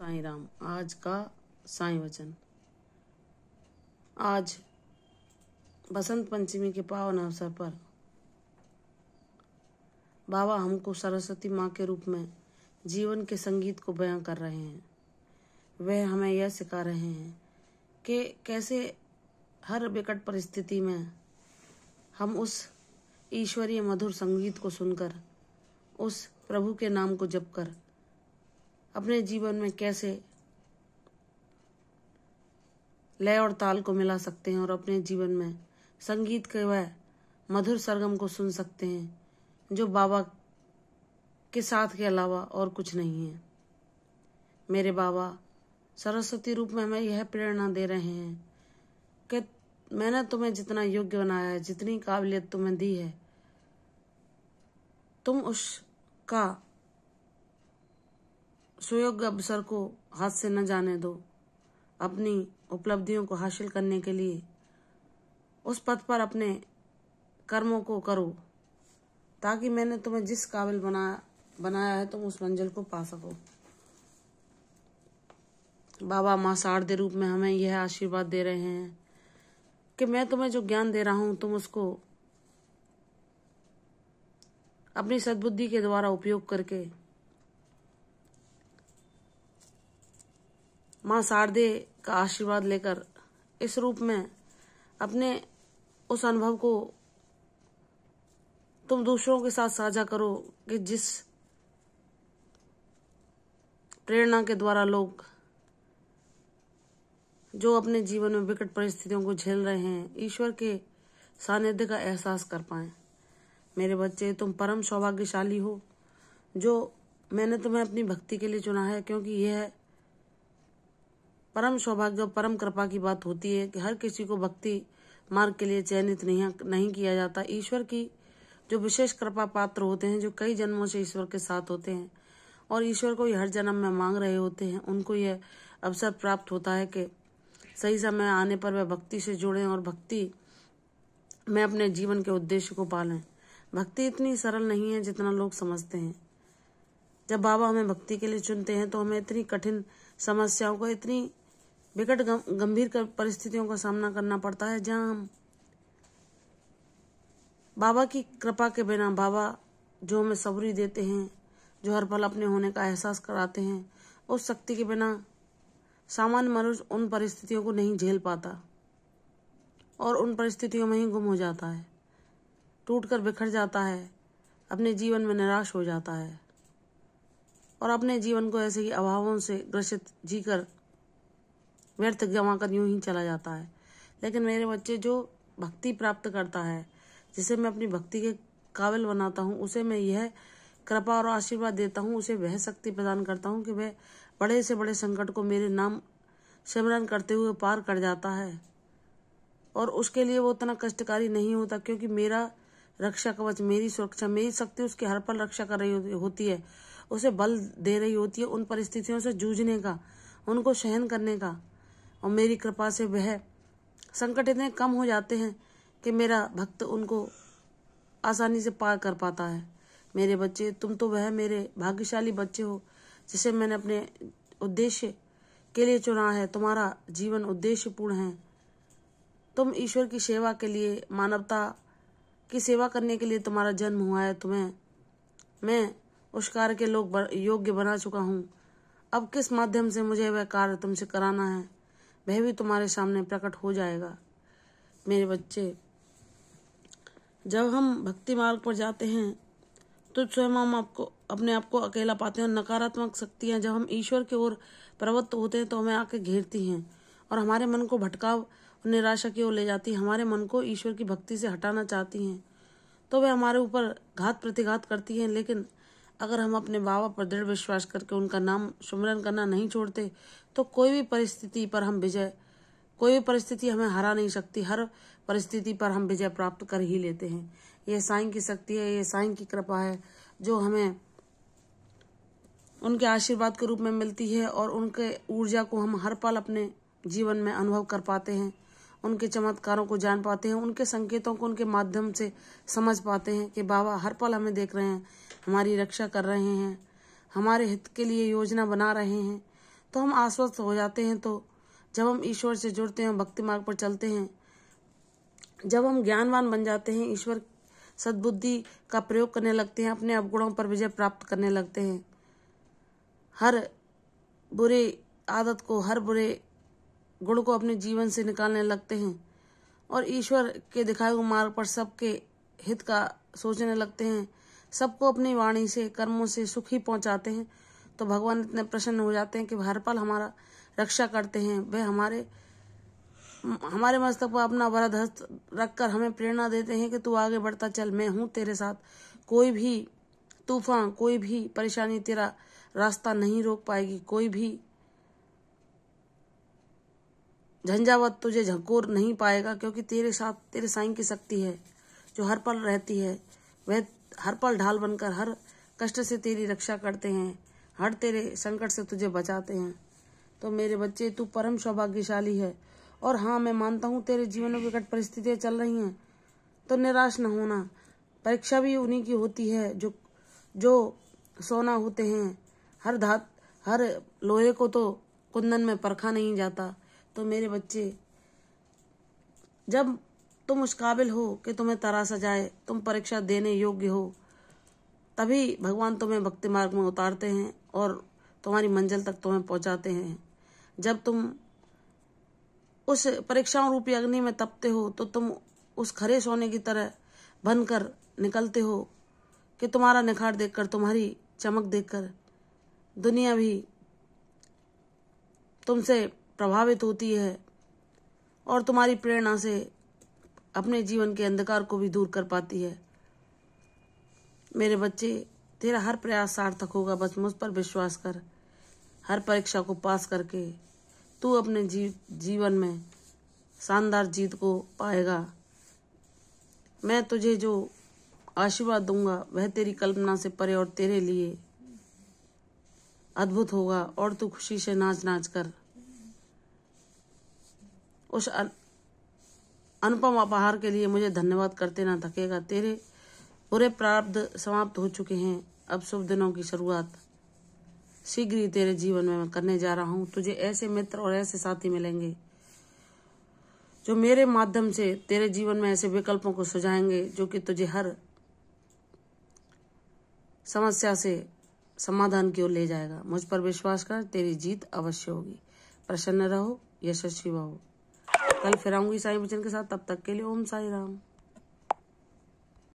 साईं राम। आज का साईं वचन। आज बसंत पंचमी के पावन अवसर पर बाबा हमको सरस्वती माँ के रूप में जीवन के संगीत को बयां कर रहे हैं। वह हमें यह सिखा रहे हैं कि कैसे हर विकट परिस्थिति में हम उस ईश्वरीय मधुर संगीत को सुनकर, उस प्रभु के नाम को जप कर अपने जीवन में कैसे लय और ताल को मिला सकते हैं और अपने जीवन में संगीत के वह मधुर सरगम को सुन सकते हैं जो बाबा के साथ के अलावा और कुछ नहीं है। मेरे बाबा सरस्वती रूप में हमें यह प्रेरणा दे रहे हैं कि मैंने तुम्हें जितना योग्य बनाया है, जितनी काबिलियत तुम्हें दी है, तुम उसका सुयोग्य अवसर को हाथ से न जाने दो। अपनी उपलब्धियों को हासिल करने के लिए उस पथ पर अपने कर्मों को करो, ताकि मैंने तुम्हें जिस काबिल बनाया है तुम उस मंजिल को पा सको। बाबा माँ शारदे रूप में हमें यह आशीर्वाद दे रहे हैं कि मैं तुम्हें जो ज्ञान दे रहा हूं, तुम उसको अपनी सद्बुद्धि के द्वारा उपयोग करके माँ शारदे का आशीर्वाद लेकर इस रूप में अपने उस अनुभव को तुम दूसरों के साथ साझा करो कि जिस प्रेरणा के द्वारा लोग जो अपने जीवन में विकट परिस्थितियों को झेल रहे हैं, ईश्वर के सानिध्य का एहसास कर पाएं। मेरे बच्चे, तुम परम सौभाग्यशाली हो जो मैंने तुम्हें अपनी भक्ति के लिए चुना है, क्योंकि यह परम सौभाग्य और परम कृपा की बात होती है कि हर किसी को भक्ति मार्ग के लिए चयनित नहीं किया जाता। ईश्वर की जो विशेष कृपा पात्र होते हैं, जो कई जन्मों से ईश्वर के साथ होते हैं और ईश्वर को हर जन्म में मांग रहे होते हैं, उनको यह अवसर प्राप्त होता है कि सही समय आने पर वह भक्ति से जुड़ें और भक्ति में अपने जीवन के उद्देश्य को पालें। भक्ति इतनी सरल नहीं है जितना लोग समझते हैं। जब बाबा हमें भक्ति के लिए चुनते हैं तो हमें इतनी कठिन समस्याओं को, इतनी विकट गंभीर परिस्थितियों का सामना करना पड़ता है, जहां हम बाबा की कृपा के बिना, बाबा जो हमें सबूरी देते हैं, जो हर पल अपने होने का एहसास कराते हैं, उस शक्ति के बिना सामान्य मनुष्य उन परिस्थितियों को नहीं झेल पाता और उन परिस्थितियों में ही गुम हो जाता है, टूटकर बिखर जाता है, अपने जीवन में निराश हो जाता है और अपने जीवन को ऐसे ही अभावों से ग्रसित जीकर व्यर्थ गंवाकर यूं ही चला जाता है। लेकिन मेरे बच्चे, जो भक्ति प्राप्त करता है, जिसे मैं अपनी भक्ति के काबिल बनाता हूँ, उसे मैं यह कृपा और आशीर्वाद देता हूँ, उसे वह शक्ति प्रदान करता हूँ कि वह बड़े से बड़े संकट को मेरे नाम सिमरन करते हुए पार कर जाता है। और उसके लिए वो उतना कष्टकारी नहीं होता, क्योंकि मेरा रक्षा कवच, मेरी सुरक्षा, मेरी शक्ति उसकी हर पल रक्षा कर रही होती है, उसे बल दे रही होती है उन परिस्थितियों से जूझने का, उनको सहन करने का। और मेरी कृपा से वह संकट इतने कम हो जाते हैं कि मेरा भक्त उनको आसानी से पार कर पाता है। मेरे बच्चे, तुम तो वह मेरे भाग्यशाली बच्चे हो जिसे मैंने अपने उद्देश्य के लिए चुना है। तुम्हारा जीवन उद्देश्यपूर्ण है। तुम ईश्वर की सेवा के लिए, मानवता की सेवा करने के लिए तुम्हारा जन्म हुआ है। तुम्हें मैं उस कार्य के योग्य बना चुका हूँ। अब किस माध्यम से मुझे वह कार्य तुमसे कराना है, वह भी तुम्हारे सामने प्रकट हो जाएगा। मेरे बच्चे, जब हम भक्ति मार्ग पर जाते हैं तो स्वयं हम अपने आप को अकेला पाते हैं। नकारात्मक शक्तियां जब हम ईश्वर की ओर प्रवृत्त होते हैं तो हमें आके घेरती हैं और हमारे मन को भटकाव और निराशा की ओर ले जाती है। हमारे मन को ईश्वर की भक्ति से हटाना चाहती हैं तो वे हमारे ऊपर घात प्रतिघात करती हैं। लेकिन अगर हम अपने बाबा पर दृढ़ विश्वास करके उनका नाम सुमिरन करना नहीं छोड़ते तो कोई भी परिस्थिति हमें हरा नहीं सकती। हर परिस्थिति पर हम विजय प्राप्त कर ही लेते हैं। यह साईं की शक्ति है, यह साईं की कृपा है जो हमें उनके आशीर्वाद के रूप में मिलती है और उनके ऊर्जा को हम हर पल अपने जीवन में अनुभव कर पाते हैं। उनके चमत्कारों को जान पाते हैं, उनके संकेतों को उनके माध्यम से समझ पाते हैं कि बाबा हर पल हमें देख रहे हैं, हमारी रक्षा कर रहे हैं, हमारे हित के लिए योजना बना रहे हैं। तो हम आश्वस्त हो जाते हैं। तो जब हम ईश्वर से जुड़ते हैं, भक्ति मार्ग पर चलते हैं, जब हम ज्ञानवान बन जाते हैं, ईश्वर सद्बुद्धि का प्रयोग करने लगते हैं, अपने अवगुणों पर विजय प्राप्त करने लगते हैं, हर बुरी आदत को, हर बुरे गुण को अपने जीवन से निकालने लगते हैं और ईश्वर के दिखाए हुए मार्ग पर सबके हित का सोचने लगते हैं, सबको अपनी वाणी से, कर्मों से सुखी पहुंचाते हैं, तो भगवान इतने प्रसन्न हो जाते हैं कि हर पल हमारा रक्षा करते हैं। वे हमारे मस्तक पर अपना वरद हस्त रखकर हमें प्रेरणा देते हैं कि तू आगे बढ़ता चल, मैं हूं तेरे साथ, कोई भी तूफान, कोई भी परेशानी तेरा रास्ता नहीं रोक पाएगी, कोई भी झंझावत तुझे झकोर नहीं पाएगा, क्योंकि तेरे साथ तेरे साईं की शक्ति है जो हर पल रहती है। वह हर पल ढाल बनकर हर कष्ट से तेरी रक्षा करते हैं, हर तेरे संकट से तुझे बचाते हैं। तो मेरे बच्चे, तू परम सौभाग्यशाली है। और हाँ, मैं मानता हूँ तेरे जीवन में विकट परिस्थितियां चल रही हैं, तो निराश न होना। परीक्षा भी उन्हीं की होती है जो सोना होते हैं। हर लोहे को तो कुंदन में परखा नहीं जाता। तो मेरे बच्चे, जब तुम उस काबिल हो कि तुम्हें तराशा जाए, तुम परीक्षा देने योग्य हो, तभी भगवान तुम्हें भक्ति मार्ग में उतारते हैं और तुम्हारी मंजिल तक तुम्हें पहुंचाते हैं। जब तुम उस परीक्षाओं रूपी अग्नि में तपते हो, तो तुम उस खरे सोने की तरह बनकर निकलते हो कि तुम्हारा निखार देखकर, तुम्हारी चमक देखकर दुनिया भी तुमसे प्रभावित होती है और तुम्हारी प्रेरणा से अपने जीवन के अंधकार को भी दूर कर पाती है। मेरे बच्चे, तेरा हर प्रयास सार्थक होगा, बस मुझ पर विश्वास कर। हर परीक्षा को पास करके तू अपने जीवन में शानदार जीत को पाएगा। मैं तुझे जो आशीर्वाद दूंगा वह तेरी कल्पना से परे और तेरे लिए अद्भुत होगा, और तू खुशी से नाच नाच कर उस अनुपम उपहार के लिए मुझे धन्यवाद करते ना थकेगा। तेरे बुरे प्रारब्ध समाप्त हो चुके हैं, अब शुभ दिनों की शुरुआत शीघ्र ही तेरे जीवन में मैं करने जा रहा हूँ। तुझे ऐसे मित्र और ऐसे साथी मिलेंगे जो मेरे माध्यम से तेरे जीवन में ऐसे विकल्पों को सुझाएंगे जो कि तुझे हर समस्या से समाधान की ओर ले जाएगा। मुझ पर विश्वास कर, तेरी जीत अवश्य होगी। प्रसन्न रहो, यशस्वी रहो। कल फिर आऊंगी साईं वचन के साथ, तब तक के लिए ओम साई राम।